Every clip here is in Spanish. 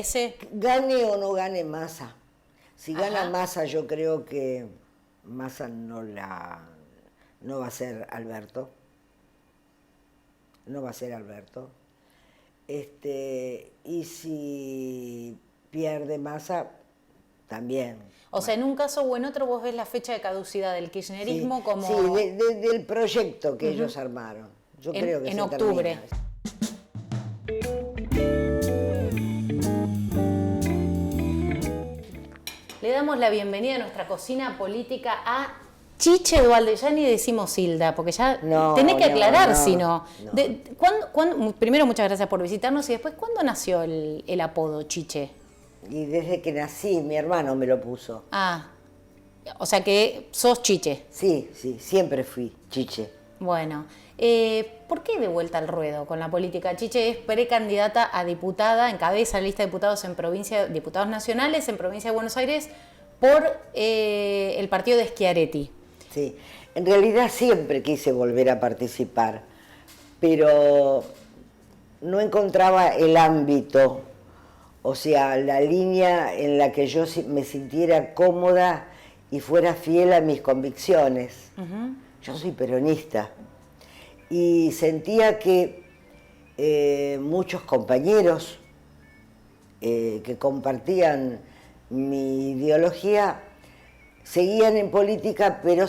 Ese, Gane o no gane Massa. Si gana Ajá. Massa, yo creo que Massa no va a ser Alberto. No va a ser Alberto. Y si pierde Massa, también. o sea, en un caso o en otro vos ves la fecha de caducidad del Sí, kirchnerismo como sí, del proyecto que ellos armaron. Yo creo que en se octubre. termina. Le damos la bienvenida a nuestra cocina política a Chiche Dualde. Ya ni decimos Hilda, porque ya No, tenés que aclarar no, si no. no. Primero, muchas gracias por visitarnos y después, ¿cuándo nació el apodo Chiche? Y desde que nací, mi hermano me lo puso. Ah, o sea que sos Chiche. Sí, sí, siempre fui chiche. Bueno, ¿por qué de vuelta al ruedo con la política? Chiche es precandidata a diputada, encabeza la lista de diputados diputados nacionales en provincia de Buenos Aires por el partido de Schiaretti. Sí, en realidad siempre quise volver a participar, pero no encontraba el ámbito, o sea, la línea en la que yo me sintiera cómoda y fuera fiel a mis convicciones. Yo soy peronista y sentía que muchos compañeros que compartían mi ideología seguían en política, pero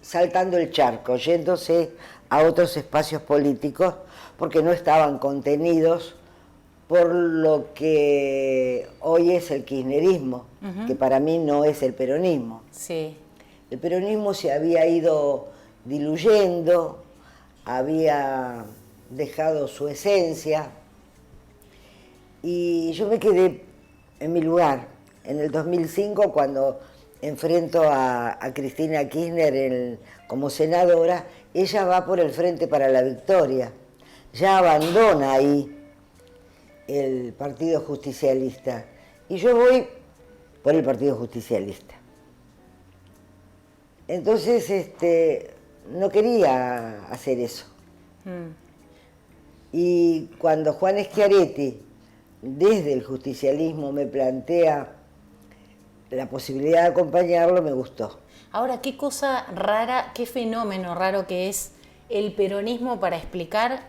saltando el charco, yéndose a otros espacios políticos, porque no estaban contenidos por lo que hoy es el kirchnerismo, que para mí no es el peronismo. Sí. El peronismo se había ido diluyendo, había dejado su esencia, y yo me quedé en mi lugar. En el 2005, cuando enfrento a Cristina Kirchner como senadora, ella va por el Frente para la Victoria. Ya abandona ahí el Partido Justicialista. Y yo voy por el Partido Justicialista. Entonces, no quería hacer eso. Y cuando Juan Schiaretti, desde el justicialismo, me plantea la posibilidad de acompañarlo, me gustó. Ahora, qué cosa rara, qué fenómeno raro que es el peronismo para explicar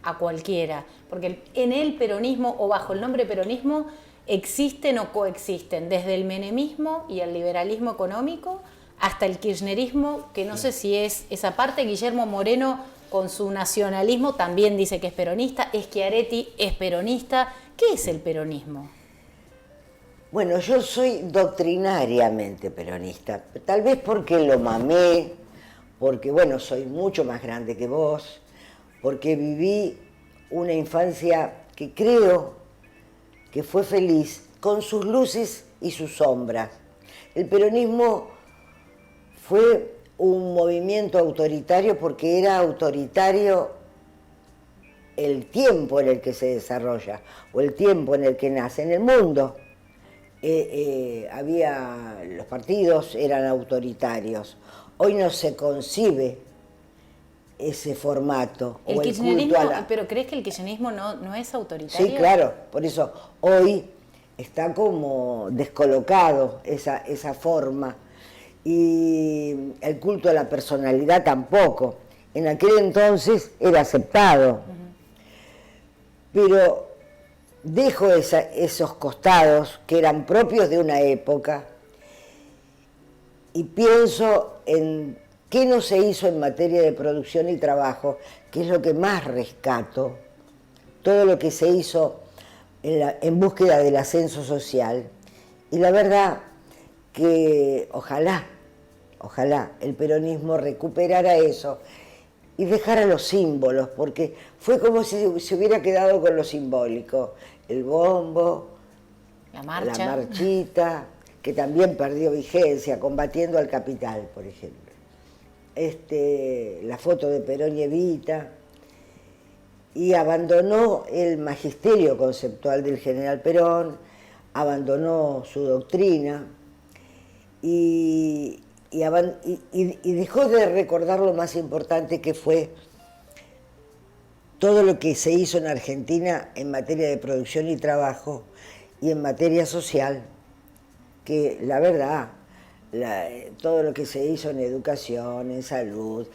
a cualquiera. Porque en el peronismo o bajo el nombre peronismo existen o coexisten desde el menemismo y el liberalismo económico hasta el kirchnerismo, que no sé si es esa parte. Guillermo Moreno, con su nacionalismo, también dice que es peronista. Schiaretti es peronista. ¿Qué es el peronismo? Bueno, yo soy doctrinariamente peronista, tal vez porque lo mamé, porque, bueno, soy mucho más grande que vos, porque viví una infancia que creo que fue feliz, con sus luces y sus sombras. El peronismo fue un movimiento autoritario porque era autoritario el tiempo en el que se desarrolla, o el tiempo en el que nace en el mundo. Los partidos eran autoritarios. Hoy no se concibe ese formato. El o el kirchnerismo, culto a ¿pero crees que el kirchnerismo no es autoritario? Sí, claro, por eso hoy está como descolocado esa forma. Y el culto a la personalidad tampoco. En aquel entonces era aceptado. Pero dejo esos costados que eran propios de una época y pienso en qué no se hizo en materia de producción y trabajo, que es lo que más rescato, todo lo que se hizo en búsqueda del ascenso social. Y la verdad que ojalá el peronismo recuperara eso y dejara los símbolos, porque fue como si se hubiera quedado con lo simbólico. El bombo, la marchita, que también perdió vigencia, combatiendo al capital, por ejemplo. La foto de Perón y Evita, y abandonó el magisterio conceptual del general Perón, abandonó su doctrina, y dejó de recordar lo más importante, que fue todo lo que se hizo en Argentina en materia de producción y trabajo, y en materia social, que la verdad, todo lo que se hizo en educación, en salud,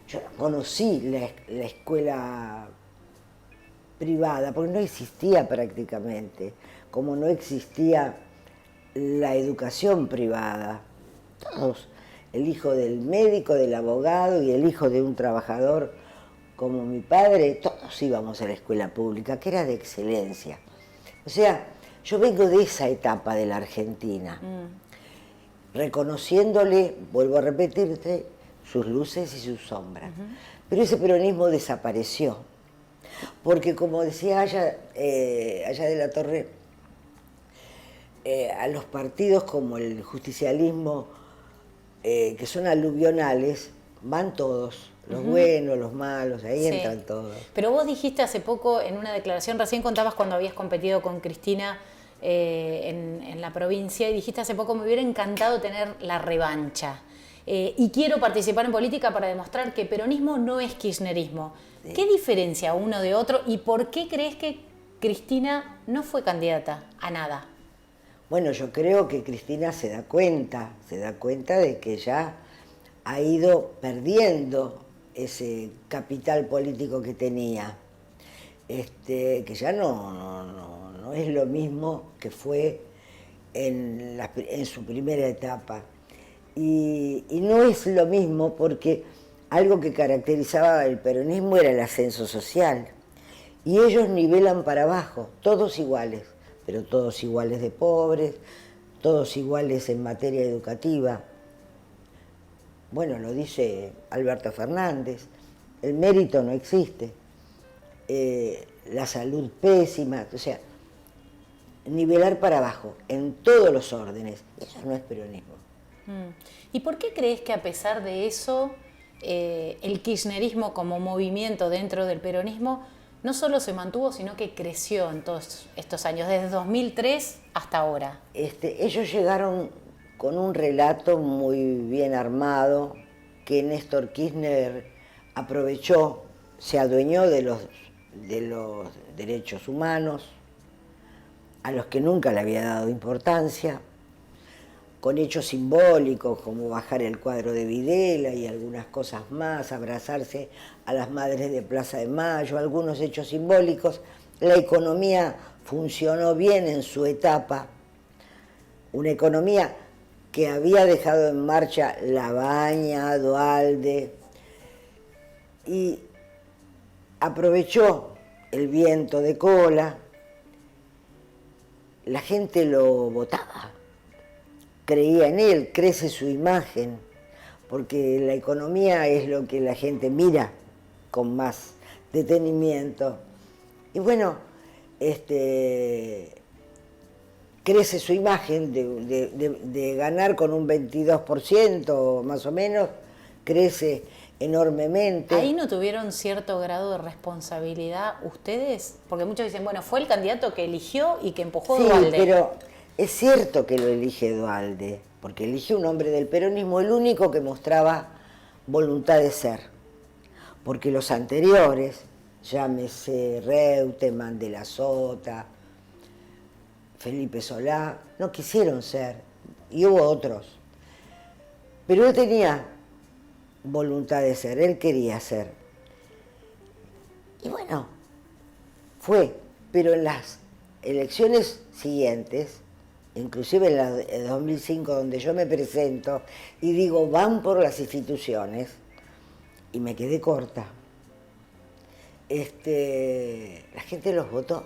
yo no conocí la escuela privada, porque no existía prácticamente, como no existía la educación privada. Todos, el hijo del médico, del abogado y el hijo de un trabajador como mi padre, todos íbamos a la escuela pública, que era de excelencia. O sea, yo vengo de esa etapa de la Argentina, reconociéndole, vuelvo a repetirte, sus luces y sus sombras. Pero ese peronismo desapareció, porque como decía allá de la Torre, a los partidos como el justicialismo, que son aluvionales, van todos, los buenos, los malos, ahí entran todos. Pero vos dijiste hace poco, en una declaración, recién contabas cuando habías competido con Cristina en la provincia, y dijiste hace poco, me hubiera encantado tener la revancha. Y quiero participar en política para demostrar que peronismo no es kirchnerismo. Sí. ¿Qué diferencia uno de otro y por qué crees que Cristina no fue candidata a nada? Bueno, yo creo que Cristina se da cuenta de que ya ha ido perdiendo ese capital político que tenía, que ya no es lo mismo que fue en su primera etapa. Y no es lo mismo porque algo que caracterizaba el peronismo era el ascenso social. Y ellos nivelan para abajo, todos iguales, pero todos iguales de pobres, todos iguales en materia educativa. Bueno, lo dice Alberto Fernández, el mérito no existe, la salud pésima, o sea, nivelar para abajo, en todos los órdenes, eso no es peronismo. ¿Y por qué crees que a pesar de eso, el kirchnerismo como movimiento dentro del peronismo no solo se mantuvo, sino que creció en todos estos años, desde 2003 hasta ahora? Ellos llegaron con un relato muy bien armado que Néstor Kirchner aprovechó, se adueñó de los derechos humanos, a los que nunca le había dado importancia, con hechos simbólicos como bajar el cuadro de Videla y algunas cosas más, abrazarse a las madres de Plaza de Mayo, algunos hechos simbólicos. La economía funcionó bien en su etapa, una economía que había dejado en marcha Labaña, Duhalde, y aprovechó el viento de cola, la gente lo votaba, creía en él, crece su imagen, porque la economía es lo que la gente mira con más detenimiento. Y bueno, crece su imagen de ganar con un 22% más o menos, crece enormemente. ¿Ahí no tuvieron cierto grado de responsabilidad ustedes? Porque muchos dicen, bueno, fue el candidato que eligió y que empujó Duhalde. Sí, pero es cierto que lo elige Duhalde, porque elige un hombre del peronismo, el único que mostraba voluntad de ser. Porque los anteriores, llámese Reutemann, De la Sota, Felipe Solá, no quisieron ser, y hubo otros. Pero él tenía voluntad de ser, él quería ser. Y bueno, fue, pero en las elecciones siguientes, inclusive en la de 2005, donde yo me presento y digo, van por las instituciones, y me quedé corta, la gente los votó,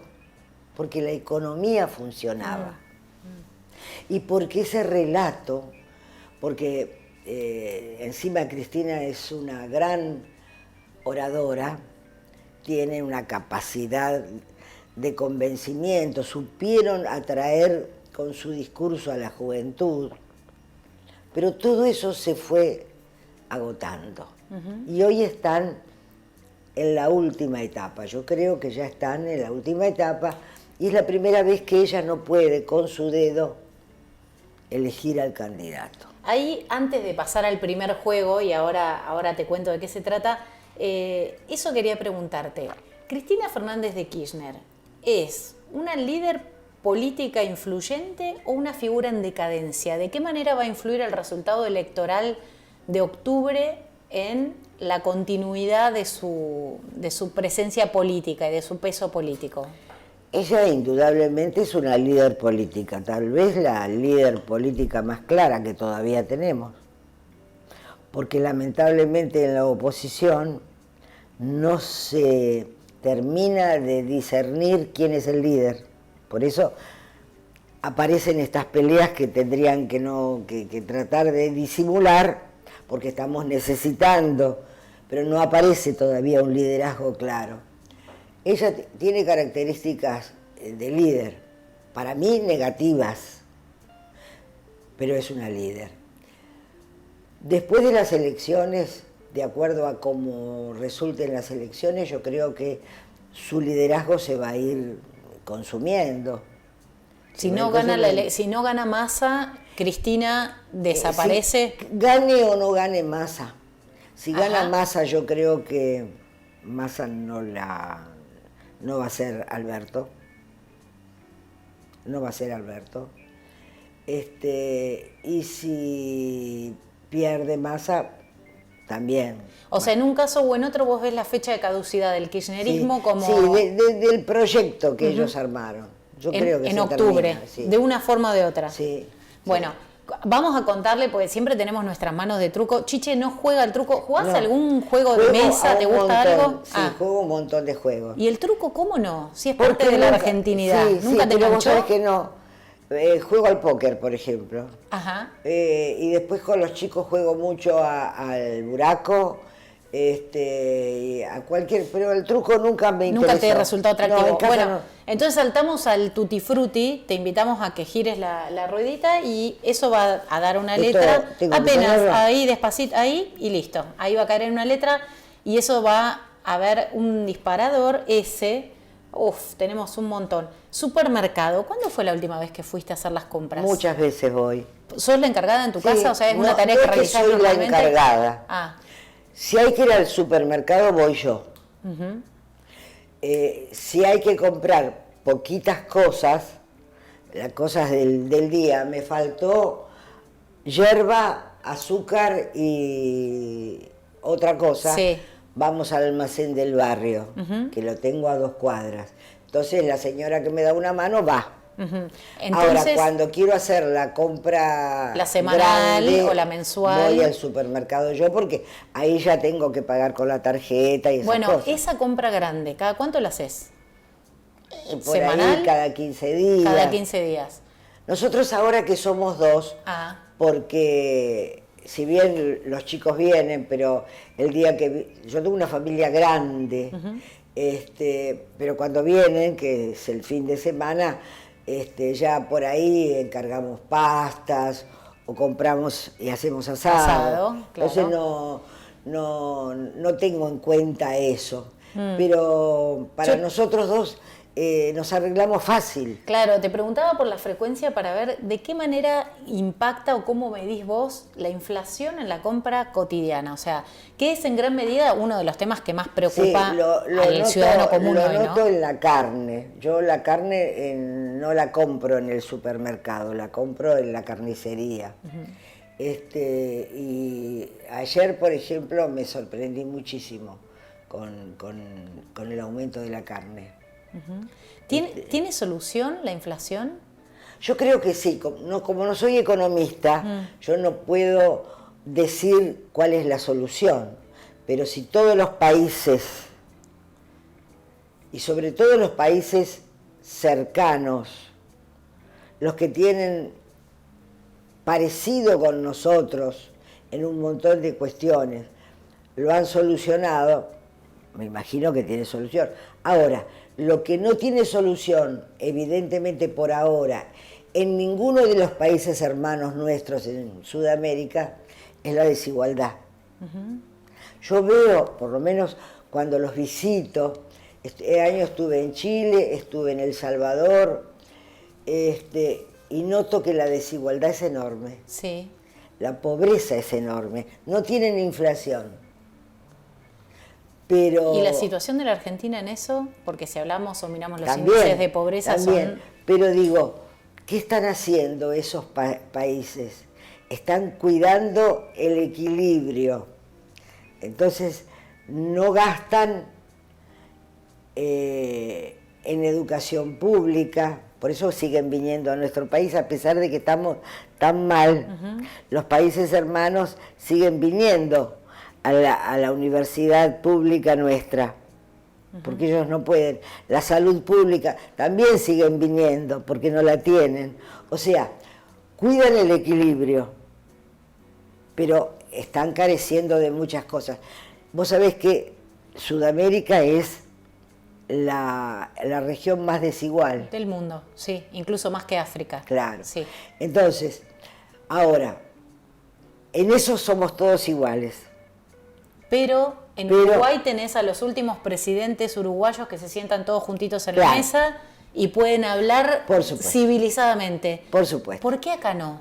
porque la economía funcionaba. Y porque ese relato, porque encima Cristina es una gran oradora, tiene una capacidad de convencimiento, supieron atraer con su discurso a la juventud, pero todo eso se fue agotando. Y hoy están en la última etapa, yo creo que ya están en la última etapa, y es la primera vez que ella no puede con su dedo elegir al candidato. Ahí, antes de pasar al primer juego, y ahora te cuento de qué se trata, eso quería preguntarte. Cristina Fernández de Kirchner es una líder política influyente o una figura en decadencia? ¿De qué manera va a influir el resultado electoral de octubre en la continuidad de su presencia política y de su peso político? Ella indudablemente es una líder política, tal vez la líder política más clara que todavía tenemos, porque lamentablemente en la oposición no se termina de discernir quién es el líder. Por eso aparecen estas peleas que tendrían que tratar de disimular, porque estamos necesitando, pero no aparece todavía un liderazgo claro. Ella tiene características de líder, para mí negativas, pero es una líder. Después de las elecciones, de acuerdo a cómo resulten las elecciones, yo creo que su liderazgo se va a ir consumiendo. Si no gana Massa, Cristina desaparece. Si gane o no gane Massa. Si gana Massa, yo creo que Massa no va a ser Alberto. No va a ser Alberto. Y si pierde Massa, también. O sea, en un caso o en otro vos ves la fecha de caducidad del kirchnerismo como... Sí, del proyecto que ellos armaron. Yo creo que en se octubre, termina, sí. de una forma o de otra. Sí. Bueno, vamos a contarle, porque siempre tenemos nuestras manos de truco. Chiche no juega al truco. ¿Jugás algún juego de mesa? ¿Te gusta algo? Sí, juego un montón de juegos. ¿Y el truco cómo no? Si es parte de la argentinidad. Sí, ¿Nunca te pero vos enganchó? sabés que no. Juego al póker, por ejemplo. Ajá. Y después con los chicos juego mucho al buraco, a cualquier, pero el truco nunca me interesó. Nunca te resultó atractivo. No, bueno, no. entonces saltamos al Tutti Frutti, te invitamos a que gires la ruedita y eso va a dar una letra, apenas ahí, despacito, ahí y listo. Ahí va a caer en una letra y eso va a ver un disparador S. Uf, tenemos un montón. Supermercado, ¿cuándo fue la última vez que fuiste a hacer las compras? Muchas veces voy. ¿Sos la encargada en tu casa? O sea, es una tarea no que realizás soy normalmente. la encargada. Ah. Si hay que ir al supermercado, voy yo. Si hay que comprar poquitas cosas, las cosas del día, me faltó yerba, azúcar y otra cosa. Sí. Vamos al almacén del barrio, que lo tengo a 2 cuadras. Entonces la señora que me da una mano va. Entonces, ahora, cuando quiero hacer la compra la semanal grande, o la mensual, voy al supermercado yo, porque ahí ya tengo que pagar con la tarjeta y esas cosas. Bueno, esa compra grande, ¿cada cuánto la haces? Por ¿Semanal? ahí cada 15 días. Cada 15 días. Nosotros ahora que somos 2, porque si bien los chicos vienen, pero el día que... Yo tengo una familia grande, pero cuando vienen, que es el fin de semana, ya por ahí encargamos pastas o compramos y hacemos asado. Claro. Entonces no tengo en cuenta eso. Pero para nosotros 2 nos arreglamos fácil. Claro, te preguntaba por la frecuencia para ver de qué manera impacta o cómo medís vos la inflación en la compra cotidiana. O sea, ¿qué es en gran medida uno de los temas que más preocupa al ciudadano común lo hoy, ¿no? noto en la carne. Yo la carne no la compro en el supermercado, la compro en la carnicería. Y ayer, por ejemplo, me sorprendí muchísimo con el aumento de la carne. ¿Tiene solución la inflación? Yo creo que sí. Como no soy economista, yo no puedo decir cuál es la solución, pero si todos los países, y sobre todo los países cercanos, los que tienen parecido con nosotros en un montón de cuestiones, lo han solucionado, me imagino que tiene solución. Ahora, lo que no tiene solución, evidentemente por ahora, en ninguno de los países hermanos nuestros en Sudamérica, es la desigualdad. Yo veo, por lo menos cuando los visito, este año estuve en Chile, estuve en El Salvador, y noto que la desigualdad es enorme. Sí. La pobreza es enorme. No tienen inflación. Pero ¿y la situación de la Argentina en eso? Porque si hablamos o miramos los índices de pobreza son Pero digo, ¿qué están haciendo esos países? Están cuidando el equilibrio. Entonces, no gastan en educación pública, por eso siguen viniendo a nuestro país, a pesar de que estamos tan mal. Los países hermanos siguen viniendo a la universidad pública nuestra, porque ellos no pueden. La salud pública también siguen viniendo, porque no la tienen. O sea, cuidan el equilibrio, pero están careciendo de muchas cosas. Vos sabés que Sudamérica es la región más desigual del mundo, sí, incluso más que África. Claro. Sí. Entonces, ahora, en eso somos todos iguales. Pero en Uruguay tenés a los últimos presidentes uruguayos que se sientan todos juntitos en la mesa y pueden hablar civilizadamente. Por supuesto. ¿Por qué acá no?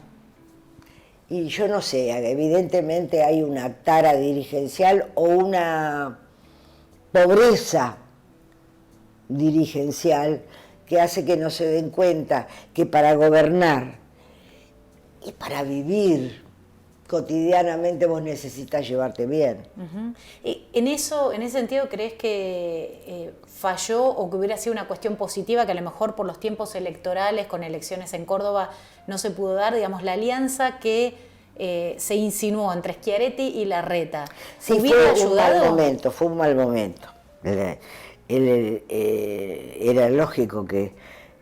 Y yo no sé, evidentemente hay una tara dirigencial o una pobreza dirigencial que hace que no se den cuenta que para gobernar y para vivir cotidianamente vos necesitas llevarte bien. En ese sentido, ¿crees que falló o que hubiera sido una cuestión positiva que a lo mejor por los tiempos electorales, con elecciones en Córdoba, no se pudo dar, digamos, la alianza que se insinuó entre Schiaretti y Larreta? Sí, ¿Hubiera fue ayudado? fue un mal momento. Era lógico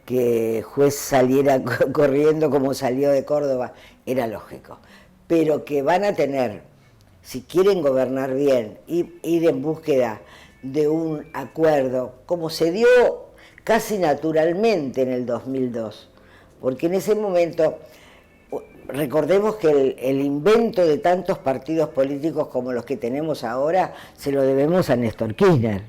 que Juez saliera corriendo como salió de Córdoba, era lógico. Pero que van a tener, si quieren gobernar bien, ir en búsqueda de un acuerdo, como se dio casi naturalmente en el 2002, porque en ese momento, recordemos que el invento de tantos partidos políticos como los que tenemos ahora, se lo debemos a Néstor Kirchner,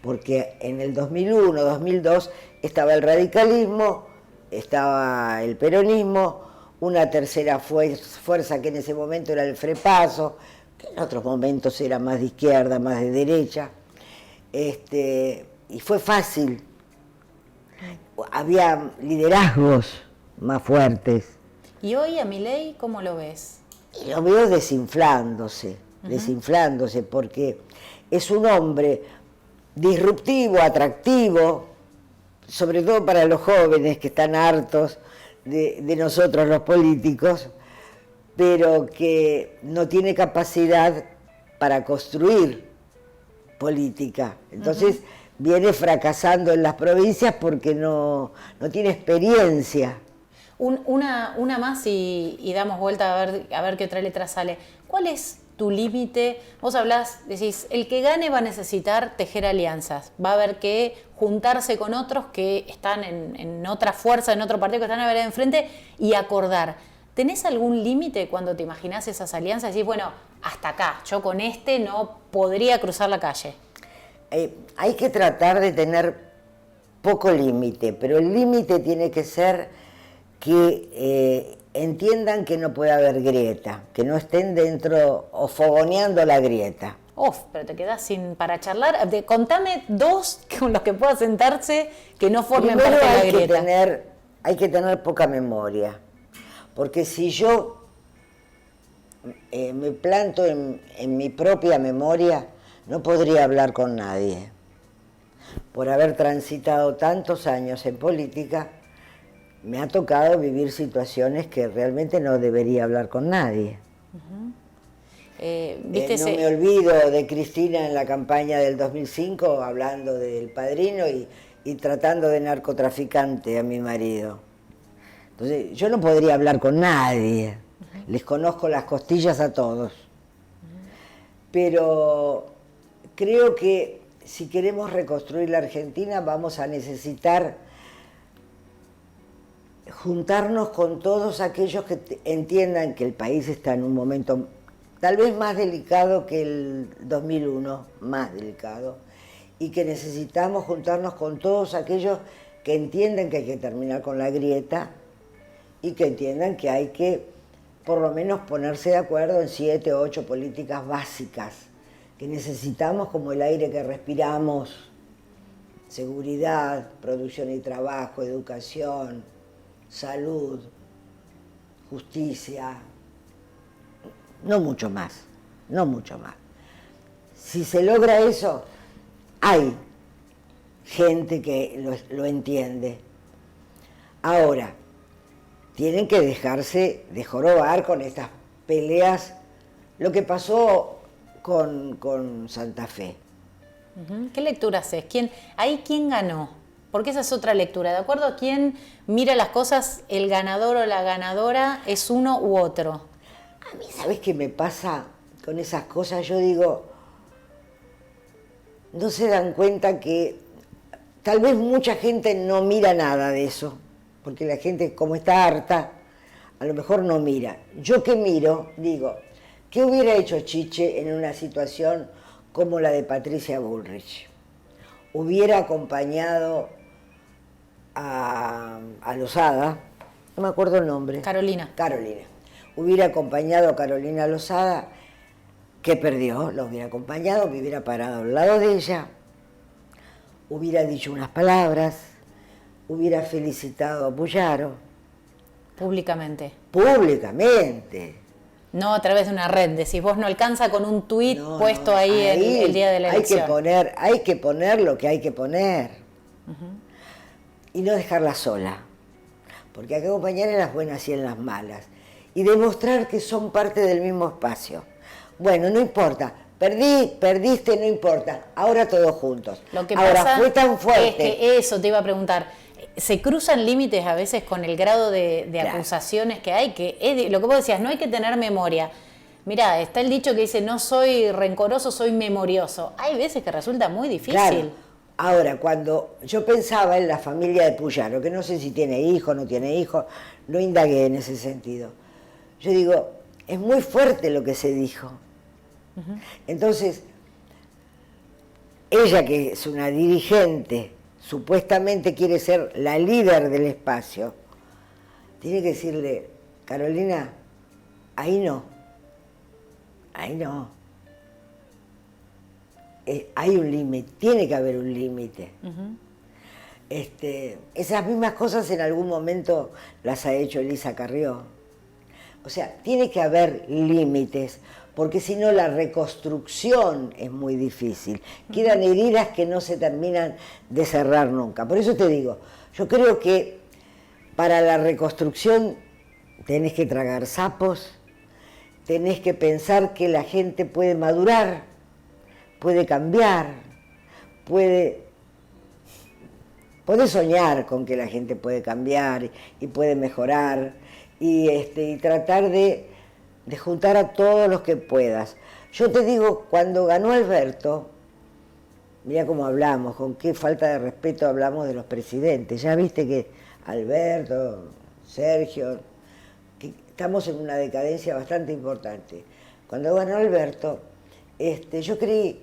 porque en el 2001, 2002 estaba el radicalismo, estaba el peronismo, una tercera fuerza que en ese momento era el Frepaso, que en otros momentos era más de izquierda, más de derecha, y fue fácil. Había liderazgos más fuertes. ¿Y hoy a Milei cómo lo ves? Y lo veo desinflándose, porque es un hombre disruptivo, atractivo, sobre todo para los jóvenes que están hartos de nosotros los políticos, pero que no tiene capacidad para construir política. Entonces viene fracasando en las provincias porque no tiene experiencia. Una más y damos vuelta a ver qué otra letra sale. ¿Cuál es tu límite? Vos decís, el que gane va a necesitar tejer alianzas, va a haber que juntarse con otros que están en otra fuerza, en otro partido que están a ver enfrente y acordar. ¿Tenés algún límite cuando te imaginás esas alianzas? Decís, bueno, hasta acá, yo con este no podría cruzar la calle. Hay que tratar de tener poco límite, pero el límite tiene que ser que entiendan que no puede haber grieta, que no estén dentro o fogoneando la grieta. Pero te quedás para charlar. Contame dos con los que pueda sentarse que no formen Primero parte de la grieta. Hay que tener poca memoria, porque si yo me planto en mi propia memoria, no podría hablar con nadie. Por haber transitado tantos años en política, me ha tocado vivir situaciones que realmente no debería hablar con nadie. No me olvido de Cristina en la campaña del 2005 hablando del Padrino y tratando de narcotraficante a mi marido. Entonces, yo no podría hablar con nadie. Les conozco las costillas a todos. Pero creo que si queremos reconstruir la Argentina vamos a necesitar juntarnos con todos aquellos que entiendan que el país está en un momento tal vez más delicado que el 2001, más delicado, y que necesitamos juntarnos con todos aquellos que entiendan que hay que terminar con la grieta y que entiendan que hay que por lo menos ponerse de acuerdo en 7 o 8 políticas básicas que necesitamos, como el aire que respiramos, seguridad, producción y trabajo, educación, salud, justicia, no mucho más, no mucho más. Si se logra eso, hay gente que lo entiende. Ahora, tienen que dejarse de jorobar con estas peleas, lo que pasó con Santa Fe. ¿Qué lectura haces? ¿Quién ganó? Porque esa es otra lectura. De acuerdo a quién mira las cosas, el ganador o la ganadora es uno u otro. A mí, ¿sabes qué me pasa con esas cosas? Yo digo, no se dan cuenta que tal vez mucha gente no mira nada de eso, porque la gente, como está harta, a lo mejor no mira. Yo que miro, digo, ¿qué hubiera hecho Chiche en una situación como la de Patricia Bullrich? Hubiera acompañado a Lozada, no me acuerdo el nombre. Carolina. Hubiera acompañado a Carolina Lozada, que perdió, lo hubiera acompañado, me hubiera parado al lado de ella, hubiera dicho unas palabras, hubiera felicitado a Puyaro. Públicamente. No a través de una red, decís, vos no alcanza con un tuit puesto ahí el día de la elección. Hay que poner lo que hay que poner. Y no dejarla sola, porque hay que acompañar en las buenas y en las malas. Y demostrar que son parte del mismo espacio. Bueno, no importa, perdiste, no importa, ahora todos juntos. Lo que ahora pasa fue tan fuerte. Es que eso te iba a preguntar. Se cruzan límites a veces con el grado de Claro. acusaciones que hay, lo que vos decías, no hay que tener memoria. Mirá, está el dicho que dice, no soy rencoroso, soy memorioso. Hay veces que resulta muy difícil. Claro. Ahora, cuando yo pensaba en la familia de Puyaro, que no sé si tiene hijos, no tiene hijos, no indagué en ese sentido. Yo digo, es muy fuerte lo que se dijo. Entonces, ella que es una dirigente, supuestamente quiere ser la líder del espacio, tiene que decirle, Carolina, ahí no. Hay un límite, tiene que haber un límite. Esas mismas cosas en algún momento las ha hecho Elisa Carrió. O sea, tiene que haber límites, porque si no la reconstrucción es muy difícil. Quedan heridas que no se terminan de cerrar nunca. Por eso te digo, yo creo que para la reconstrucción tenés que tragar sapos, tenés que pensar que la gente puede madurar, puede cambiar, podés soñar con que la gente puede cambiar y puede mejorar y tratar de juntar a todos los que puedas. Yo te digo, cuando ganó Alberto, mira cómo hablamos, con qué falta de respeto hablamos de los presidentes. Ya viste que Alberto, Sergio, que estamos en una decadencia bastante importante. Cuando ganó Alberto, yo creí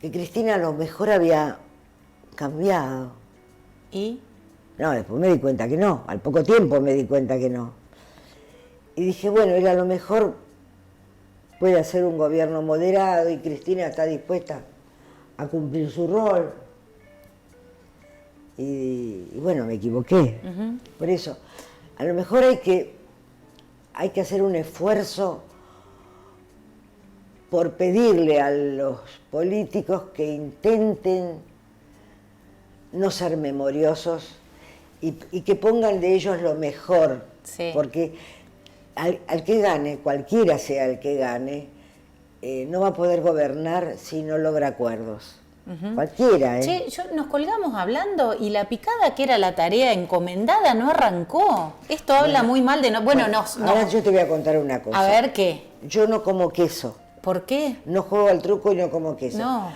que Cristina a lo mejor había cambiado. ¿Y? No, después me di cuenta que no, al poco tiempo me di cuenta que no. Y dije, bueno, él a lo mejor puede hacer un gobierno moderado y Cristina está dispuesta a cumplir su rol. Y bueno, me equivoqué. Por eso, a lo mejor hay que hacer un esfuerzo por pedirle a los políticos que intenten no ser memoriosos y que pongan de ellos lo mejor. Sí. Porque al que gane, cualquiera sea el que gane, no va a poder gobernar si no logra acuerdos. Cualquiera, ¿eh? Che, nos colgamos hablando y la picada que era la tarea encomendada no arrancó. Esto habla muy mal de... Ahora yo te voy a contar una cosa. A ver, ¿qué? Yo no como queso. ¿Por qué? No juego al truco y no como queso. No.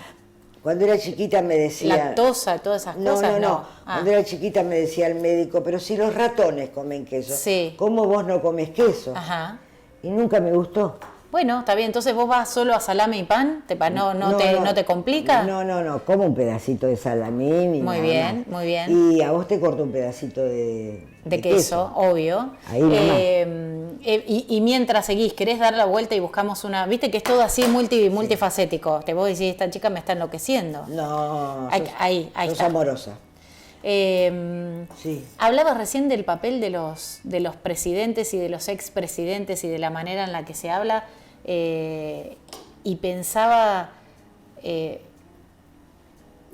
Cuando era chiquita me decía... Lactosa, todas esas cosas, no. Cuando era chiquita me decía el médico, pero si los ratones comen queso, sí. ¿Cómo vos no comes queso? Ajá. Y nunca me gustó. Bueno, está bien, entonces vos vas solo a salame y pan, ¿no te complica? No, como un pedacito de salamín y muy nada bien, más. muy bien. Y a vos te corto un pedacito de queso, obvio. Ahí Y mientras seguís, ¿querés dar la vuelta y buscamos una? Viste que es todo así multifacético. Te vos decís, esta chica me está enloqueciendo. No, ahí sos está. amorosa. Sí. Hablabas recién del papel de los presidentes y de los expresidentes y de la manera en la que se habla, y pensaba,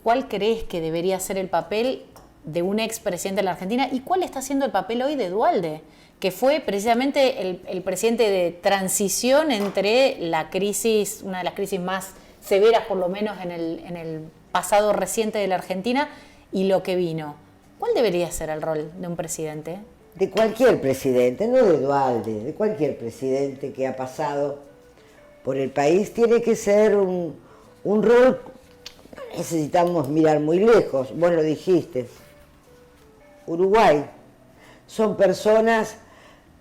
¿cuál crees que debería ser el papel de un expresidente de la Argentina y cuál está siendo el papel hoy de Duhalde, que fue precisamente el presidente de transición entre la crisis, una de las crisis más severas por lo menos en el pasado reciente de la Argentina, y lo que vino? ¿Cuál debería ser el rol de un presidente? De cualquier presidente, no de Duhalde, de cualquier presidente que ha pasado por el país, tiene que ser un rol. Necesitamos mirar muy lejos, vos lo dijiste. Uruguay, son personas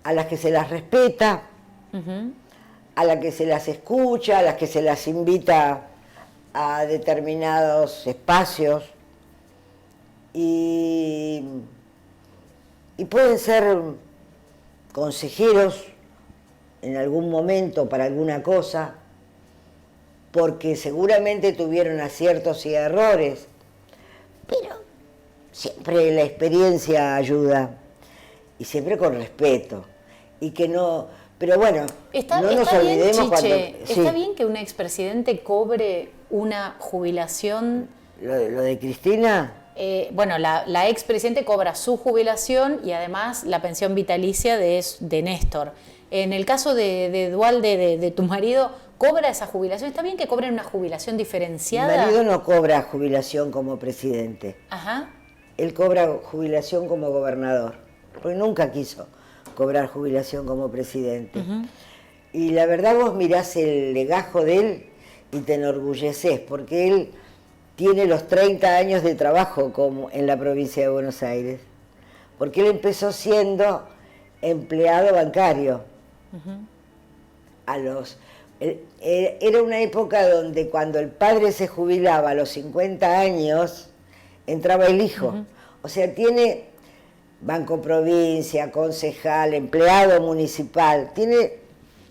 a las que se las respeta, a las que se las escucha, a las que se las invita a determinados espacios, y pueden ser consejeros en algún momento para alguna cosa, porque seguramente tuvieron aciertos y errores, pero siempre la experiencia ayuda, y siempre con respeto, y que no, pero bueno, no nos olvidemos cuando... ¿Está bien que un expresidente cobre una jubilación? ¿Lo de Cristina? Bueno, la expresidente cobra su jubilación y además la pensión vitalicia de Néstor. En el caso de Duhalde, de tu marido, ¿cobra esa jubilación? ¿Está bien que cobren una jubilación diferenciada? Mi marido no cobra jubilación como presidente. Ajá. Él cobra jubilación como gobernador, porque nunca quiso cobrar jubilación como presidente. Y la verdad, vos mirás el legajo de él y te enorgulleces, porque él tiene los 30 años de trabajo como en la provincia de Buenos Aires, porque él empezó siendo empleado bancario. Era una época donde cuando el padre se jubilaba a los 50 años, entraba el hijo. O sea, tiene Banco Provincia, concejal, empleado municipal, tiene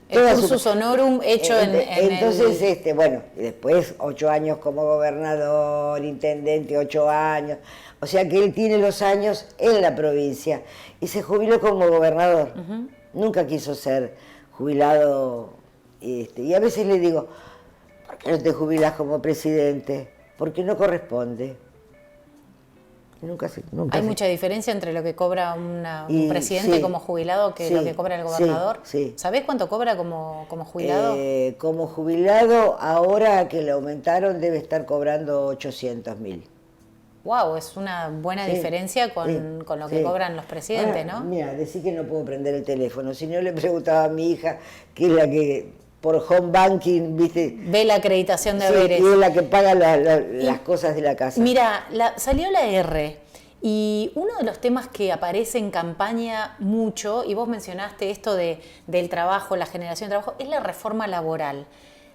el cursus honorum hecho entonces, bueno, después 8 años como gobernador, intendente, 8 años, o sea que él tiene los años en la provincia y se jubiló como gobernador. Nunca quiso ser jubilado, y a veces le digo, ¿por qué no te jubilas como presidente? Porque no corresponde. Nunca ¿Hay mucha diferencia entre lo que cobra un presidente como jubilado que lo que cobra el gobernador? Sí. ¿Sabés cuánto cobra como jubilado? Como jubilado, ahora que le aumentaron, debe estar cobrando 800.000. Wow, es una buena diferencia con lo que cobran los presidentes, ahora, ¿no? Mira, decí que no puedo prender el teléfono. Si no, le preguntaba a mi hija, que es la que por home banking, ¿viste? Ve la acreditación de haberes. Y es la que paga las cosas de la casa. Mira, salió la R, y uno de los temas que aparece en campaña mucho, y vos mencionaste esto del trabajo, la generación de trabajo, es la reforma laboral.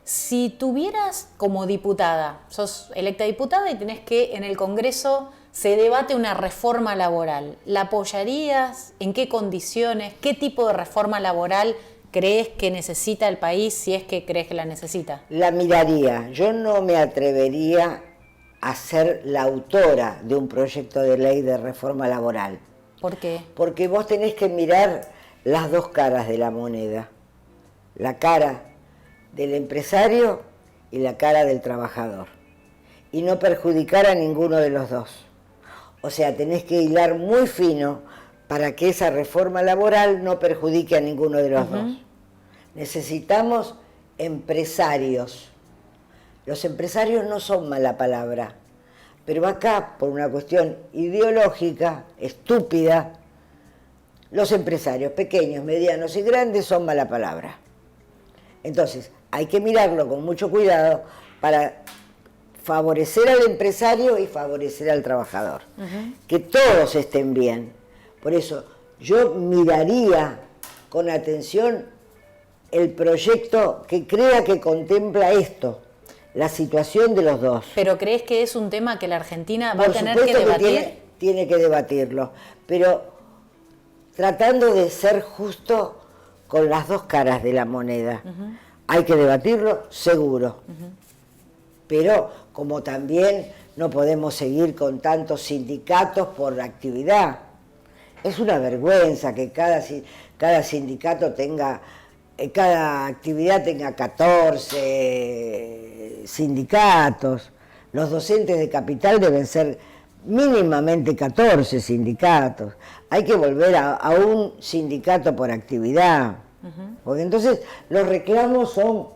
Si tuvieras como diputada, sos electa diputada y tenés que en el Congreso se debate una reforma laboral, ¿la apoyarías? ¿En qué condiciones? ¿Qué tipo de reforma laboral crees que necesita el país, si es que crees que la necesita? La miraría. Yo no me atrevería a ser la autora de un proyecto de ley de reforma laboral. ¿Por qué? Porque vos tenés que mirar las dos caras de la moneda. La cara del empresario y la cara del trabajador. Y no perjudicar a ninguno de los dos. O sea, tenés que hilar muy fino para que esa reforma laboral no perjudique a ninguno de los dos. Necesitamos empresarios. Los empresarios no son mala palabra, pero acá, por una cuestión ideológica, estúpida, los empresarios pequeños, medianos y grandes son mala palabra. Entonces, hay que mirarlo con mucho cuidado para favorecer al empresario y favorecer al trabajador. Que todos estén bien. Por eso, yo miraría con atención el proyecto que crea que contempla esto, la situación de los dos. ¿Pero crees que es un tema que la Argentina va a tener que debatir? debatir? Tiene que debatirlo, pero tratando de ser justo con las dos caras de la moneda. Hay que debatirlo, seguro. Pero como también no podemos seguir con tantos sindicatos por actividad. Es una vergüenza que cada sindicato tenga, cada actividad tenga 14 sindicatos. Los docentes de Capital deben ser mínimamente 14 sindicatos. Hay que volver a un sindicato por actividad. Porque entonces los reclamos son...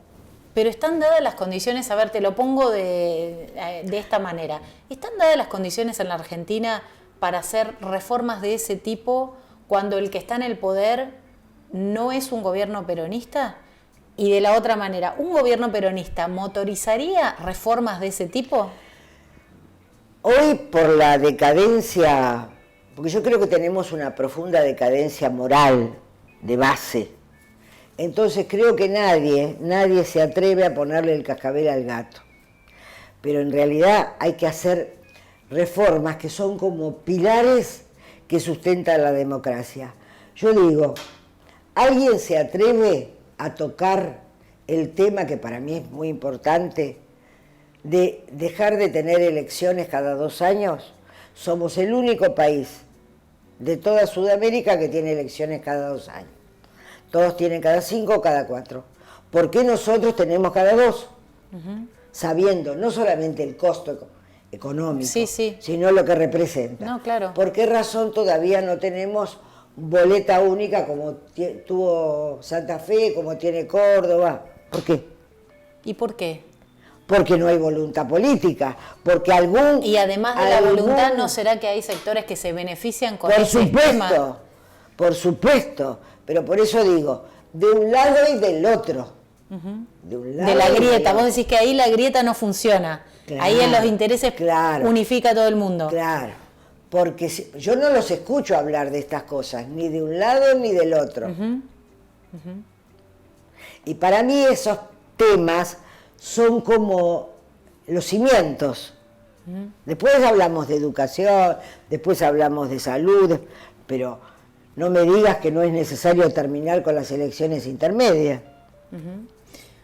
Pero están dadas las condiciones, a ver, te lo pongo de esta manera. ¿Están dadas las condiciones en la Argentina para hacer reformas de ese tipo cuando el que está en el poder no es un gobierno peronista? Y de la otra manera, ¿un gobierno peronista motorizaría reformas de ese tipo? Hoy por la decadencia, porque yo creo que tenemos una profunda decadencia moral de base. Entonces creo que nadie se atreve a ponerle el cascabel al gato. Pero en realidad hay que hacer reformas que son como pilares que sustentan la democracia. Yo digo, ¿alguien se atreve a tocar el tema que para mí es muy importante de dejar de tener elecciones cada 2 años? Somos el único país de toda Sudamérica que tiene elecciones cada 2 años. Todos tienen cada 5 o cada 4. ¿Por qué nosotros tenemos cada 2? Sabiendo no solamente el costo económico, sino lo que representa. No, claro. ¿Por qué razón todavía no tenemos boleta única como tuvo Santa Fe, como tiene Córdoba? ¿Por qué? ¿Y por qué? Porque no hay voluntad política, porque algún... Y además de la voluntad, ¿no será que hay sectores que se benefician con ese sistema? Por supuesto, pero por eso digo, de un lado y del otro. De la grieta, vos decís que ahí la grieta no funciona, claro, ahí en los intereses unifica a todo el mundo. Claro, porque yo no los escucho hablar de estas cosas, ni de un lado ni del otro. Y para mí esos temas son como los cimientos. Después hablamos de educación, después hablamos de salud, pero no me digas que no es necesario terminar con las elecciones intermedias.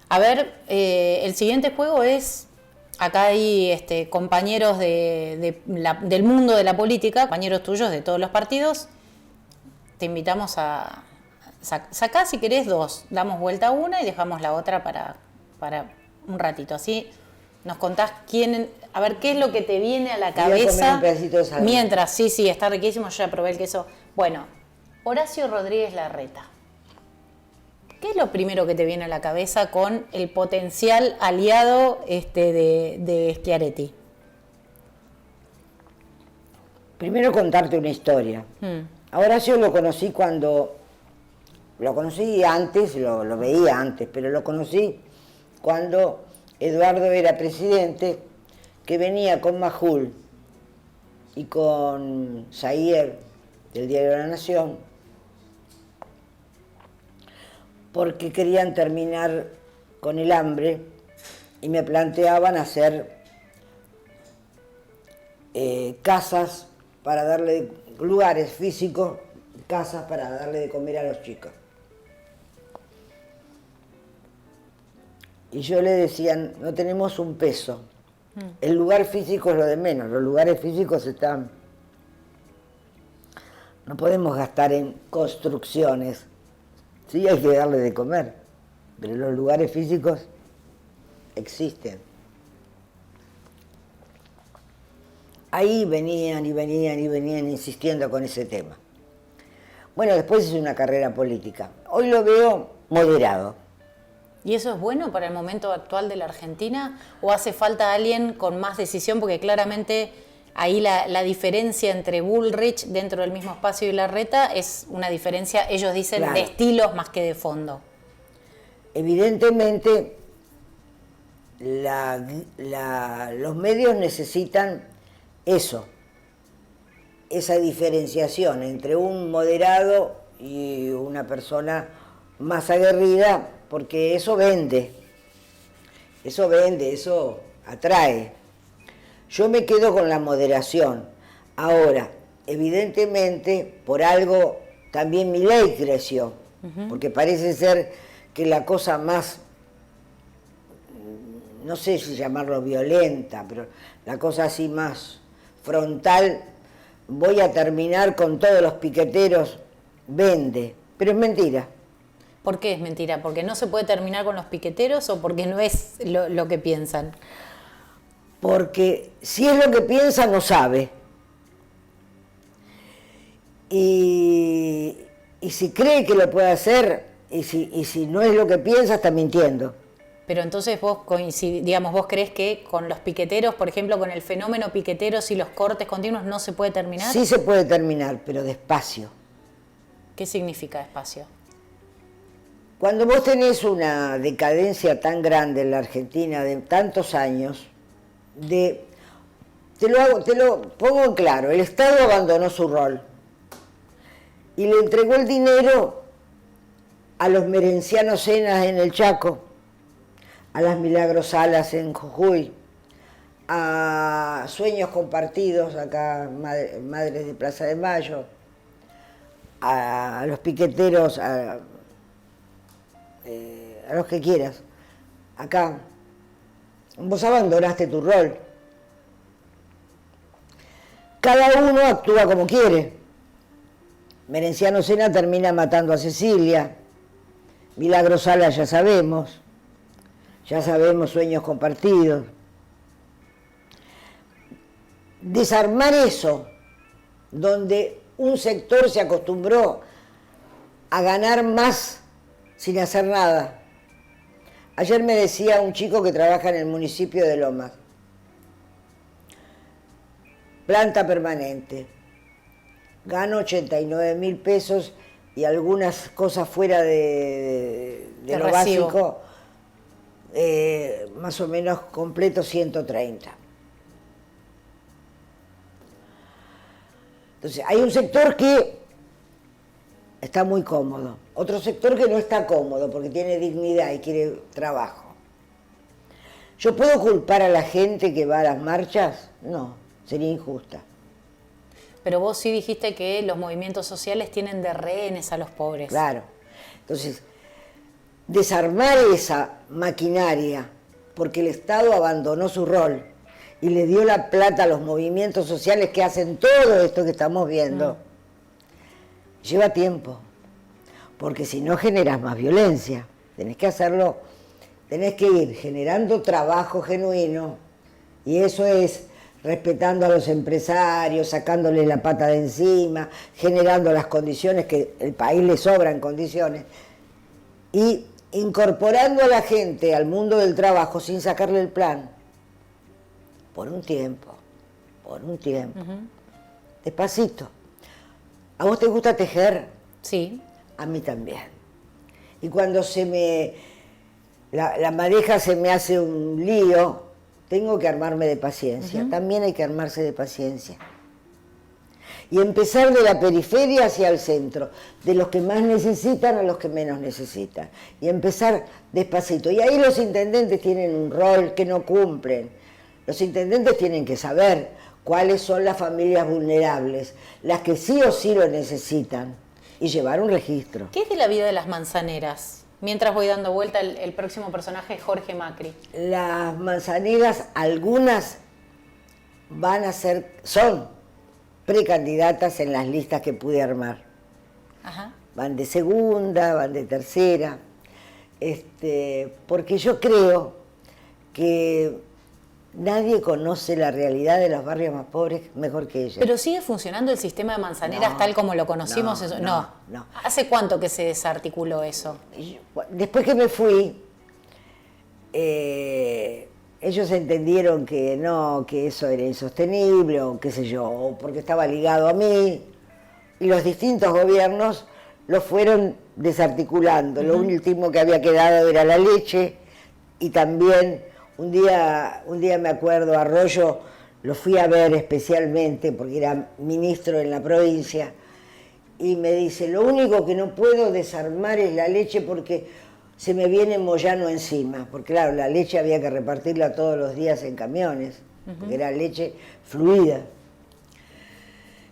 A ver, el siguiente juego es, acá hay compañeros del mundo de la política, compañeros tuyos de todos los partidos, te invitamos a... Sacá si querés 2, damos vuelta a una y dejamos la otra para un ratito, así nos contás a ver qué es lo que te viene a la cabeza. Un pedacito de salud. Mientras, sí, está riquísimo, yo ya probé el queso. Bueno, Horacio Rodríguez Larreta. ¿Qué es lo primero que te viene a la cabeza con el potencial aliado de Schiaretti? Primero contarte una historia. A Horacio lo conocí antes, lo veía antes, pero lo conocí cuando Eduardo era presidente, que venía con Majul y con Zaguier del diario La Nación, porque querían terminar con el hambre y me planteaban hacer casas para darle, lugares físicos, casas para darle de comer a los chicos. Y yo le decía, no tenemos un peso. El lugar físico es lo de menos, los lugares físicos están... No podemos gastar en construcciones. Sí, hay que darle de comer, pero los lugares físicos existen. Ahí venían insistiendo con ese tema. Bueno, después hice una carrera política. Hoy lo veo moderado. ¿Y eso es bueno para el momento actual de la Argentina? ¿O hace falta alguien con más decisión? Porque claramente ahí la diferencia entre Bullrich dentro del mismo espacio y Larreta es una diferencia, ellos dicen, claro, de estilos más que de fondo. Evidentemente, los medios necesitan eso, esa diferenciación entre un moderado y una persona más aguerrida, porque eso vende, eso atrae. Yo me quedo con la moderación. Ahora, evidentemente, por algo también Milei creció, porque parece ser que la cosa más, no sé si llamarlo violenta, pero la cosa así más frontal, voy a terminar con todos los piqueteros, vende, pero es mentira. ¿Por qué es mentira? ¿Porque no se puede terminar con los piqueteros o porque no es lo que piensan? Porque si es lo que piensa, no sabe. Y si cree que lo puede hacer, y si no es lo que piensa, está mintiendo. Pero entonces vos digamos, vos creés que con los piqueteros, por ejemplo, con el fenómeno piqueteros y los cortes continuos, ¿no se puede terminar? Sí se puede terminar, pero despacio. ¿Qué significa despacio? Cuando vos tenés una decadencia tan grande en la Argentina de tantos años, te lo pongo en claro, el Estado abandonó su rol y le entregó el dinero a los Merencianos Cenas en el Chaco, a las Milagros Salas en Jujuy, a Sueños Compartidos, acá Madres de Plaza de Mayo, a los piqueteros, a los que quieras. Acá, vos abandonaste tu rol. Cada uno actúa como quiere. Merenciano Sena termina matando a Cecilia. Milagros Sala ya sabemos Sueños Compartidos. Desarmar eso, donde un sector se acostumbró a ganar más sin hacer nada. Ayer me decía un chico que trabaja en el municipio de Lomas, planta permanente, gano 89.000 pesos y algunas cosas fuera de lo básico, más o menos completo 130. Entonces, hay un sector que está muy cómodo, otro sector que no está cómodo porque tiene dignidad y quiere trabajo. ¿Yo puedo culpar a la gente que va a las marchas? No, sería injusta. Pero vos sí dijiste que los movimientos sociales tienen de rehenes a los pobres. Claro. Entonces, desarmar esa maquinaria porque el Estado abandonó su rol y le dio la plata a los movimientos sociales que hacen todo esto que estamos viendo, lleva tiempo, porque si no generas más violencia, tenés que hacerlo, tenés que ir generando trabajo genuino, y eso es respetando a los empresarios, sacándoles la pata de encima, generando las condiciones que el país le sobran condiciones, y incorporando a la gente al mundo del trabajo sin sacarle el plan, por un tiempo, despacito. ¿A vos te gusta tejer? Sí. A mí también. Y cuando la madeja se me hace un lío, tengo que armarme de paciencia. También hay que armarse de paciencia. Y empezar de la periferia hacia el centro, de los que más necesitan a los que menos necesitan. Y empezar despacito. Y ahí los intendentes tienen un rol que no cumplen. Los intendentes tienen que saber cuáles son las familias vulnerables, las que sí o sí lo necesitan, y llevar un registro. ¿Qué es de la vida de las manzaneras? Mientras voy dando vuelta, el próximo personaje es Jorge Macri. Las manzaneras, algunas son precandidatas en las listas que pude armar. Ajá. Van de segunda, van de tercera, porque yo creo que nadie conoce la realidad de los barrios más pobres mejor que ellas. ¿Pero sigue funcionando el sistema de manzaneras tal como lo conocimos? No. ¿Hace cuánto que se desarticuló eso? Después que me fui, ellos entendieron que no, que eso era insostenible, o qué sé yo, o porque estaba ligado a mí, y los distintos gobiernos lo fueron desarticulando. Lo último que había quedado era la leche, y también un día me acuerdo, Arroyo lo fui a ver especialmente porque era ministro en la provincia, y me dice, lo único que no puedo desarmar es la leche porque se me viene Moyano encima, porque claro, la leche había que repartirla todos los días en camiones, porque era leche fluida.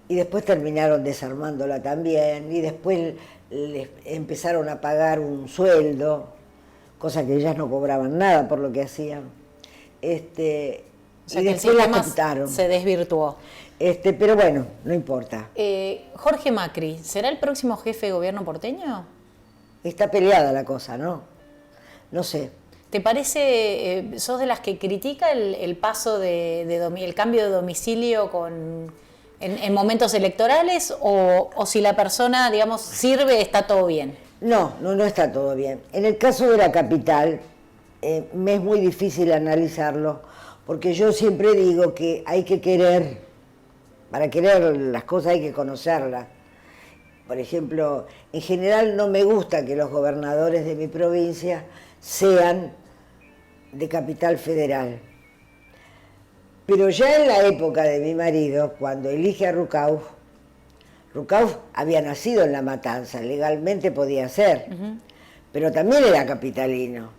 Y después terminaron desarmándola también, y después les empezaron a pagar un sueldo, cosa que ellas no cobraban nada por lo que hacían. O sea, Y que el después las sistema quitaron. se desvirtuó. Pero bueno, no importa. Jorge Macri, ¿será el próximo jefe de gobierno porteño? Está peleada la cosa, ¿no? No sé. ¿Te parece, sos de las que critica el paso el cambio de domicilio en momentos electorales o si la persona, digamos, sirve, está todo bien? No está todo bien. En el caso de la capital, me es muy difícil analizarlo, porque yo siempre digo que hay que querer, para querer las cosas hay que conocerlas. Por ejemplo, en general no me gusta que los gobernadores de mi provincia sean de capital federal. Pero ya en la época de mi marido, cuando elige a Rucauf había nacido en La Matanza, legalmente podía ser, pero también era capitalino.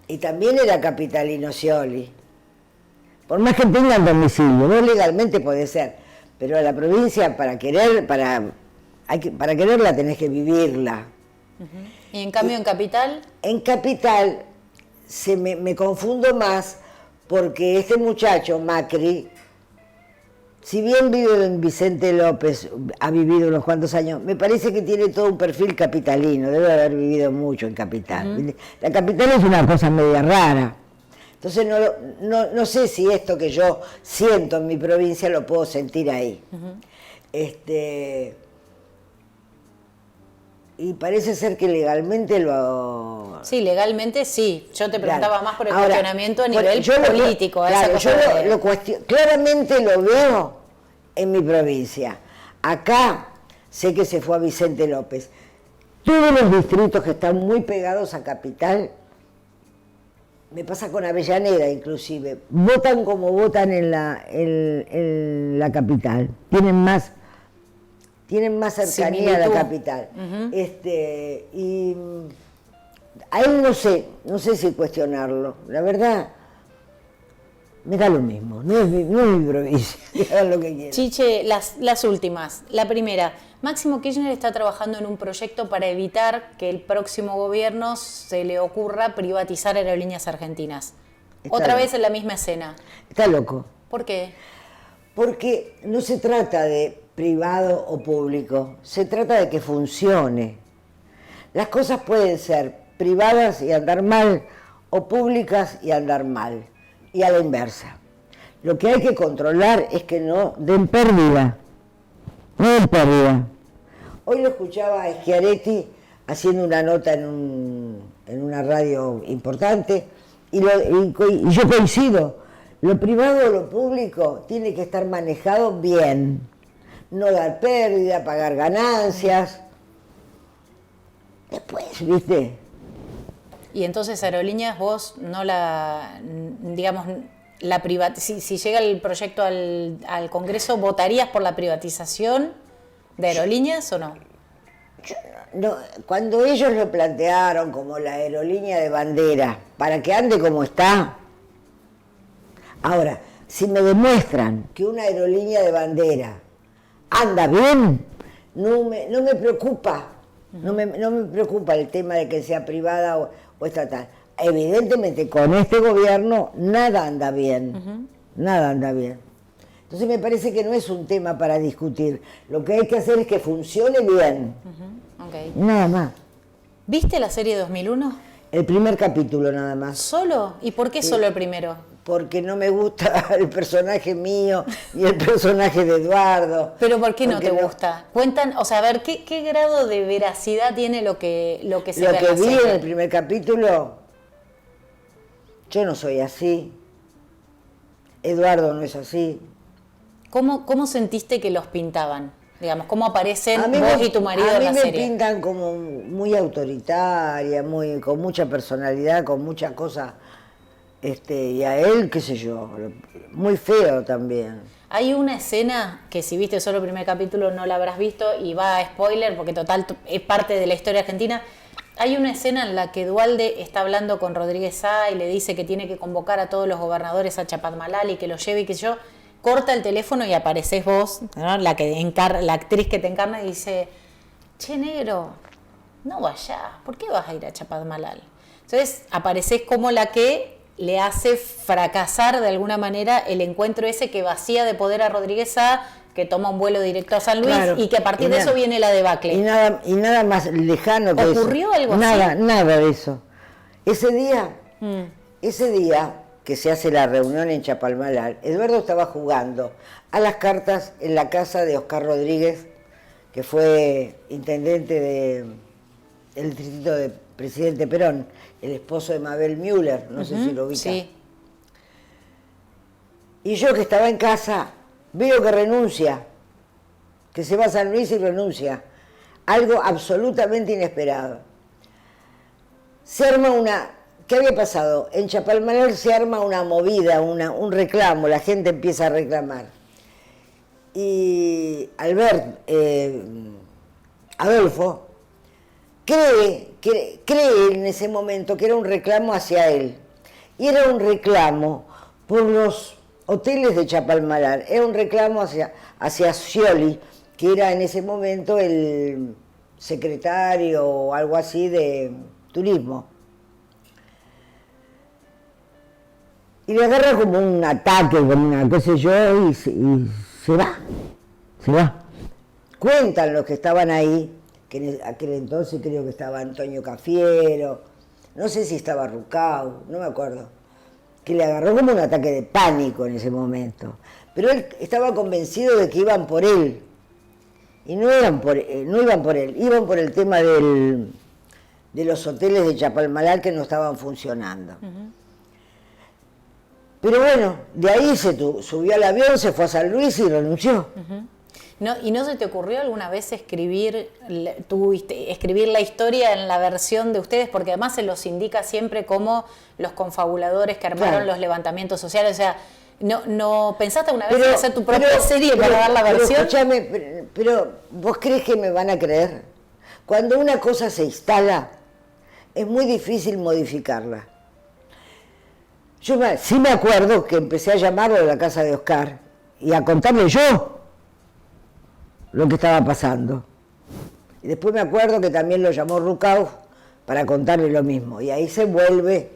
Y también era capitalino Scioli. Por más que tengan domicilio, no legalmente puede ser, pero a la provincia para quererla tenés que vivirla. ¿Y en cambio en capital? En capital me confundo más porque este muchacho, Macri, si bien vive en Vicente López, ha vivido unos cuantos años, me parece que tiene todo un perfil capitalino, debe haber vivido mucho en capital. La capital es una cosa media rara. Entonces no sé si esto que yo siento en mi provincia lo puedo sentir ahí. Y parece ser que legalmente lo... Sí, legalmente sí. Yo te preguntaba Claro. más por el Ahora, cuestionamiento a nivel político. Claro, yo claramente lo veo en mi provincia. Acá sé que se fue a Vicente López. Todos los distritos que están muy pegados a Capital, me pasa con Avellaneda inclusive, votan como votan en la capital. Tienen más cercanía a la capital. Y ahí no sé si cuestionarlo. La verdad, me da lo mismo. No es mi provincia, hagan lo que quieran. Chiche, las últimas. La primera, Máximo Kirchner está trabajando en un proyecto para evitar que el próximo gobierno se le ocurra privatizar Aerolíneas Argentinas. Otra vez en la misma escena. Está loco. ¿Por qué? Porque no se trata de privado o público, se trata de que funcione. Las cosas pueden ser privadas y andar mal, o públicas y andar mal, y a la inversa. Lo que hay que controlar es que no den pérdida. No den pérdida. Hoy lo escuchaba a Schiaretti haciendo una nota en una radio importante, y yo coincido. Lo privado o lo público tiene que estar manejado bien. No dar pérdida, pagar ganancias. Después, ¿viste? Y entonces Aerolíneas vos no si llega el proyecto al Congreso, ¿votarías por la privatización de Aerolíneas o no? No, cuando ellos lo plantearon como la aerolínea de bandera, para que ande como está. Ahora, si me demuestran que una aerolínea de bandera anda bien, no me preocupa. No me preocupa el tema de que sea privada o estatal. Evidentemente, con este gobierno nada anda bien. Nada anda bien. Entonces me parece que no es un tema para discutir. Lo que hay que hacer es que funcione bien. Okay. Nada más. ¿Viste la serie 2001? El primer capítulo nada más. ¿Solo? ¿Y por qué solo el primero? Porque no me gusta el personaje mío ni el personaje de Eduardo. ¿Pero por qué no te gusta? Cuentan, o sea, a ver, ¿qué grado de veracidad tiene lo que se ve en la Lo que vi serie? en el primer capítulo, yo no soy así. Eduardo no es así. ¿Cómo sentiste que los pintaban? Digamos, ¿cómo aparecen vos y tu marido en la serie? A mí me pintan como muy autoritaria, con mucha personalidad, con muchas cosas. Y a él, qué sé yo, muy feo también. Hay una escena que si viste solo el primer capítulo no la habrás visto y va a spoiler porque total es parte de la historia argentina. Hay una escena en la que Duhalde está hablando con Rodríguez Sá y le dice que tiene que convocar a todos los gobernadores a Chapadmalal y que los lleve y que yo. Corta el teléfono y apareces vos, ¿no? La actriz que te encarna y dice: che, negro, no vayas, ¿por qué vas a ir a Chapadmalal? Entonces apareces como la que le hace fracasar de alguna manera el encuentro ese que vacía de poder a Rodríguez Sá, que toma un vuelo directo a San Luis, Claro, y que a partir de eso viene la debacle. Y nada más lejano que eso. ¿Ocurrió algo nada, así? Nada de eso. Ese día que se hace la reunión en Chapalmalal, Eduardo estaba jugando a las cartas en la casa de Oscar Rodríguez, que fue intendente del distrito de Presidente Perón, el esposo de Mabel Müller, no sé si lo ubica. Sí. Y yo que estaba en casa, veo que renuncia, que se va a San Luis y renuncia. Algo absolutamente inesperado. Se arma ¿qué había pasado? En Chapalmalal se arma una movida, un reclamo, la gente empieza a reclamar. Y Adolfo, cree en ese momento que era un reclamo hacia él. Y era un reclamo por los hoteles de Chapalmalal, era un reclamo hacia Scioli, que era en ese momento el secretario o algo así de turismo. Y le agarra como un ataque, como una qué sé yo, y se va. Cuentan los que estaban ahí, que en aquel entonces creo que estaba Antonio Cafiero, no sé si estaba Rucau, no me acuerdo, que le agarró como un ataque de pánico en ese momento. Pero él estaba convencido de que iban por él. Y no iban por él, iban por el tema de los hoteles de Chapalmalal que no estaban funcionando. Pero bueno, de ahí se subió al avión, se fue a San Luis y renunció. No, ¿y no se te ocurrió alguna vez escribir la historia en la versión de ustedes? Porque además se los indica siempre como los confabuladores que armaron los levantamientos sociales. O sea, ¿no pensaste alguna vez en hacer tu propia serie para dar la versión? Escúchame, pero ¿vos crees que me van a creer? Cuando una cosa se instala, es muy difícil modificarla. Yo sí me acuerdo que empecé a llamarlo de la casa de Oscar y a contarle yo lo que estaba pasando. Y después me acuerdo que también lo llamó Rucau para contarle lo mismo. Y ahí se vuelve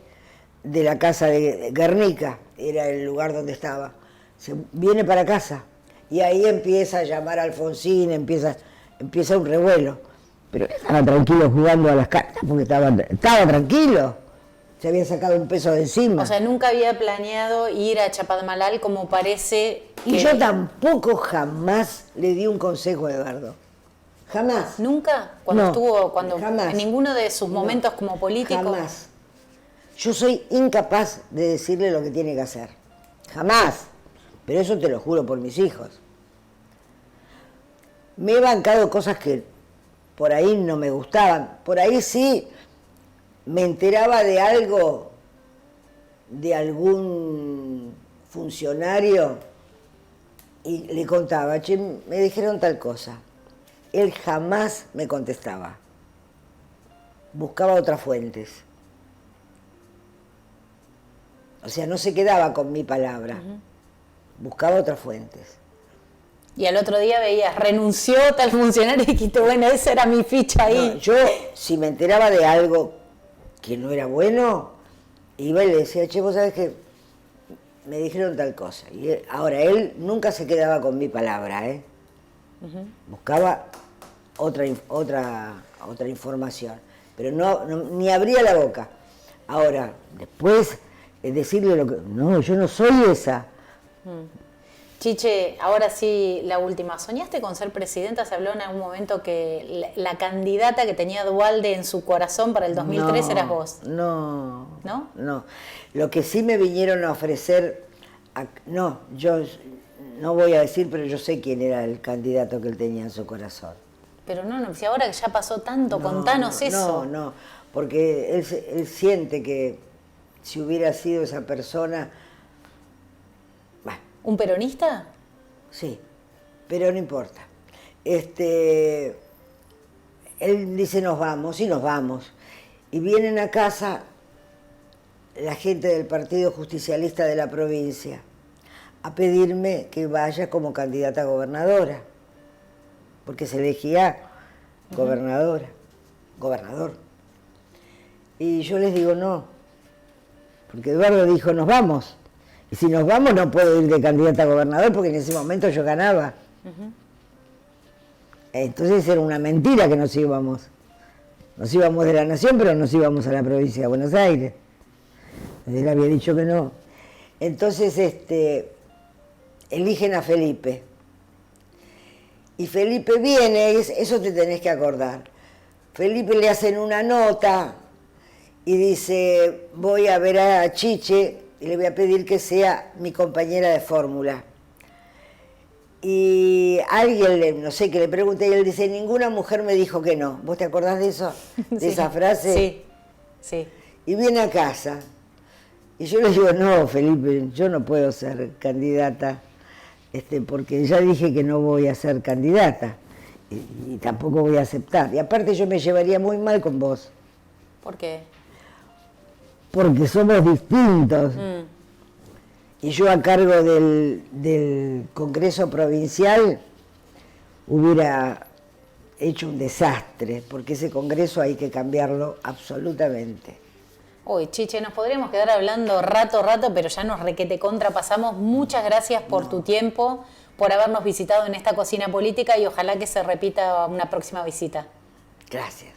de la casa de Guernica, era el lugar donde estaba. Se viene para casa y ahí empieza a llamar a Alfonsín, empieza un revuelo. Pero estaba tranquilo jugando a las cartas porque estaba tranquilo. Se había sacado un peso de encima. O sea, nunca había planeado ir a Chapadmalal como parece que... Y yo tampoco jamás le di un consejo a Eduardo. Jamás. ¿Nunca? Jamás. En ninguno de sus momentos como político. Jamás. Yo soy incapaz de decirle lo que tiene que hacer. Jamás. Pero eso te lo juro por mis hijos. Me he bancado cosas que por ahí no me gustaban. Por ahí sí me enteraba de algo, de algún funcionario, y le contaba, che, me dijeron tal cosa. Él jamás me contestaba. Buscaba otras fuentes. O sea, no se quedaba con mi palabra. Buscaba otras fuentes. Y al otro día veías, renunció tal funcionario y dijiste, bueno, esa era mi ficha ahí. No, yo, si me enteraba de algo que no era bueno, iba y le decía, che, vos sabés que me dijeron tal cosa. Y ahora, él nunca se quedaba con mi palabra, ¿eh? Buscaba otra información, pero ni abría la boca. Ahora, después, decirle lo que... No, yo no soy esa. Chiche, ahora sí, la última. ¿Soñaste con ser presidenta? Se habló en algún momento que la candidata que tenía Duhalde en su corazón para el 2003 eras vos. No. ¿No? No. Lo que sí me vinieron a ofrecer... yo no voy a decir, pero yo sé quién era el candidato que él tenía en su corazón. Pero no, si ahora que ya pasó tanto, contanos eso. No, porque él siente que si hubiera sido esa persona... ¿Un peronista? Sí, pero no importa. Él dice nos vamos, y nos vamos. Y vienen a casa la gente del Partido Justicialista de la provincia a pedirme que vaya como candidata a gobernadora, porque se elegía gobernador. Y yo les digo no, porque Eduardo dijo nos vamos. Y si nos vamos no puedo ir de candidata a gobernador porque en ese momento yo ganaba. Entonces era una mentira que nos íbamos. Nos íbamos de la Nación, pero nos íbamos a la provincia de Buenos Aires. Él había dicho que no. Entonces eligen a Felipe. Y Felipe viene, eso te tenés que acordar. Felipe le hacen una nota y dice, voy a ver a Chiche y le voy a pedir que sea mi compañera de fórmula. Y alguien, no sé, que le pregunta y él dice, ninguna mujer me dijo que no. ¿Vos te acordás de eso? De sí, esa frase. Sí, sí. Y viene a casa. Y yo le digo, no, Felipe, yo no puedo ser candidata, porque ya dije que no voy a ser candidata. Y tampoco voy a aceptar. Y aparte yo me llevaría muy mal con vos. ¿Por qué? Porque somos distintos. Y yo a cargo del Congreso Provincial hubiera hecho un desastre, porque ese Congreso hay que cambiarlo absolutamente. Uy, Chiche, nos podríamos quedar hablando rato, pero ya nos requete contrapasamos. Muchas gracias por tu tiempo, por habernos visitado en esta cocina política y ojalá que se repita una próxima visita. Gracias.